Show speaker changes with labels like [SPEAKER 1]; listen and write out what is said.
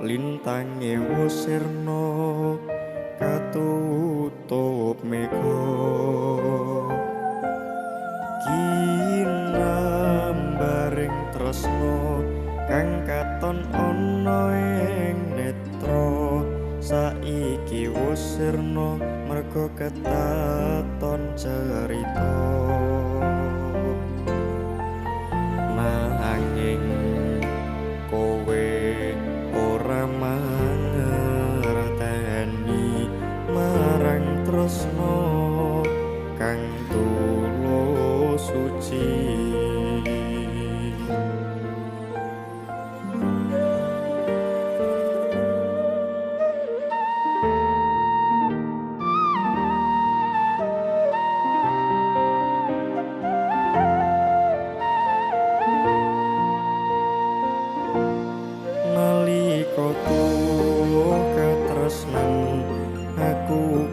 [SPEAKER 1] lintange wusirna katutup mega ginambaring tresna kang katon ana ing netra saiki wusirna merga ketaton cerita nanging kowe ora mangerteni marang tresna kang tulus suci nalika tuwa katresnan aku